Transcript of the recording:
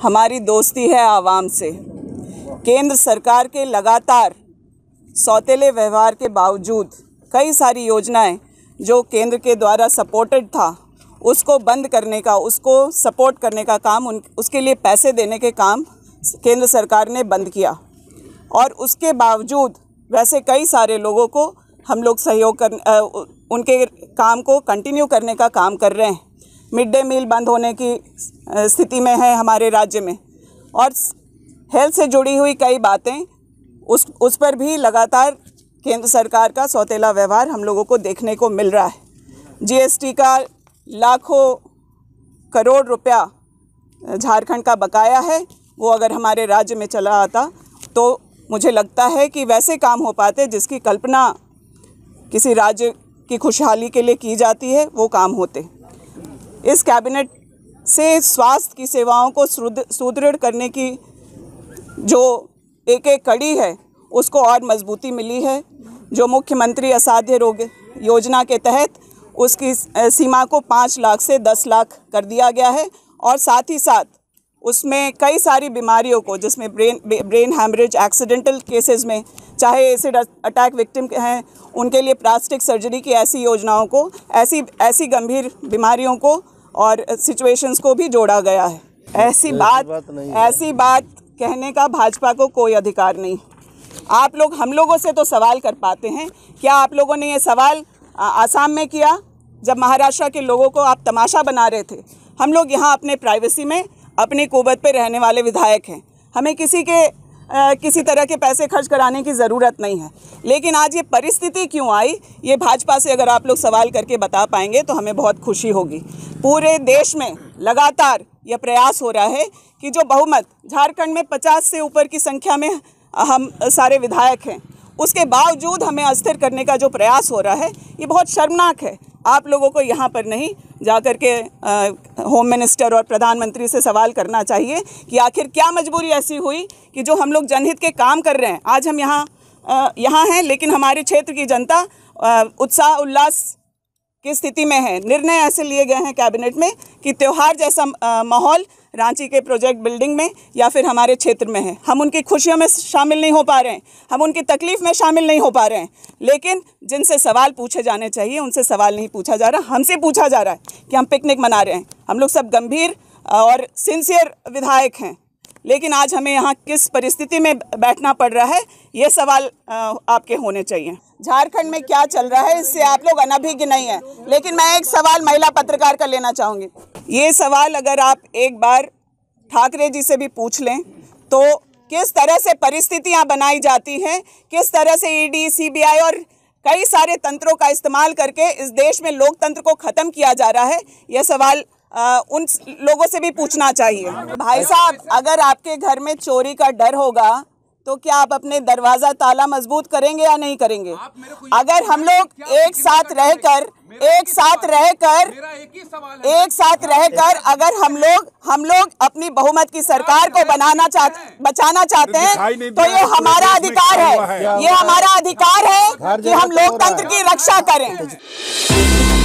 हमारी दोस्ती है आवाम से। केंद्र सरकार के लगातार सौतेले व्यवहार के बावजूद कई सारी योजनाएं जो केंद्र के द्वारा सपोर्टेड था उसको बंद करने का, उसको सपोर्ट करने का काम, उसके लिए पैसे देने के काम केंद्र सरकार ने बंद किया। और उसके बावजूद वैसे कई सारे लोगों को हम लोग सहयोग उनके काम को कंटिन्यू करने का काम कर रहे हैं। मिड डे मील बंद होने की स्थिति में है हमारे राज्य में, और हेल्थ से जुड़ी हुई कई बातें उस पर भी लगातार केंद्र सरकार का सौतेला व्यवहार हम लोगों को देखने को मिल रहा है। जीएसटी का लाखों करोड़ रुपया झारखंड का बकाया है, वो अगर हमारे राज्य में चला आता तो मुझे लगता है कि वैसे काम हो पाते जिसकी कल्पना किसी राज्य की खुशहाली के लिए की जाती है, वो काम होते। इस कैबिनेट से स्वास्थ्य की सेवाओं को सुदृढ़ करने की जो एक एक कड़ी है उसको और मजबूती मिली है। जो मुख्यमंत्री असाध्य रोग योजना के तहत उसकी सीमा को 5 लाख से 10 लाख कर दिया गया है, और साथ ही साथ उसमें कई सारी बीमारियों को, जिसमें ब्रेन हैमरेज, एक्सीडेंटल केसेस में, चाहे एसिड अटैक विक्टिम हैं उनके लिए प्लास्टिक सर्जरी की ऐसी योजनाओं को, ऐसी गंभीर बीमारियों को और सिचुएशंस को भी जोड़ा गया है। ऐसी बात कहने का भाजपा को कोई अधिकार नहीं। आप लोग हम लोगों से तो सवाल कर पाते हैं। क्या आप लोगों ने ये सवाल आसाम में किया जब महाराष्ट्र के लोगों को आप तमाशा बना रहे थे? हम लोग यहाँ अपने प्राइवेसी में अपनी कुवत पे रहने वाले विधायक हैं, हमें किसी तरह के पैसे खर्च कराने की ज़रूरत नहीं है। लेकिन आज ये परिस्थिति क्यों आई, ये भाजपा से अगर आप लोग सवाल करके बता पाएंगे तो हमें बहुत खुशी होगी। पूरे देश में लगातार यह प्रयास हो रहा है कि जो बहुमत झारखंड में 50 से ऊपर की संख्या में हम सारे विधायक हैं, उसके बावजूद हमें अस्थिर करने का जो प्रयास हो रहा है ये बहुत शर्मनाक है। आप लोगों को यहाँ पर नहीं जाकर के होम मिनिस्टर और प्रधानमंत्री से सवाल करना चाहिए कि आखिर क्या मजबूरी ऐसी हुई कि जो हम लोग जनहित के काम कर रहे हैं, आज हम यहाँ हैं, लेकिन हमारे क्षेत्र की जनता उत्साह उल्लास की स्थिति में है। निर्णय ऐसे लिए गए हैं कैबिनेट में कि त्यौहार जैसा माहौल रांची के प्रोजेक्ट बिल्डिंग में या फिर हमारे क्षेत्र में है। हम उनकी खुशियों में शामिल नहीं हो पा रहे हैं, हम उनकी तकलीफ़ में शामिल नहीं हो पा रहे हैं, लेकिन जिनसे सवाल पूछे जाने चाहिए उनसे सवाल नहीं पूछा जा रहा। हमसे पूछा जा रहा है कि हम पिकनिक मना रहे हैं। हम लोग सब गंभीर और सिंसियर विधायक हैं, लेकिन आज हमें यहाँ किस परिस्थिति में बैठना पड़ रहा है, ये सवाल आपके होने चाहिए। झारखंड में क्या चल रहा है इससे आप लोग अनभिज्ञ नहीं है। लेकिन मैं एक सवाल महिला पत्रकार का लेना चाहूँगी। ये सवाल अगर आप एक बार ठाकरे जी से भी पूछ लें तो किस तरह से परिस्थितियाँ बनाई जाती हैं, किस तरह से ईडी, सीबीआई और कई सारे तंत्रों का इस्तेमाल करके इस देश में लोकतंत्र को ख़त्म किया जा रहा है, यह सवाल उन लोगों से भी पूछना चाहिए। भाई साहब, अगर आपके घर में चोरी का डर होगा तो क्या आप अपने दरवाजा ताला मजबूत करेंगे या नहीं करेंगे? अगर हम लोग एक साथ रहकर अगर हम लोग अपनी बहुमत की सरकार को बचाना चाहते हैं तो ये हमारा अधिकार है, ये हमारा अधिकार है कि हम लोकतंत्र की रक्षा करें।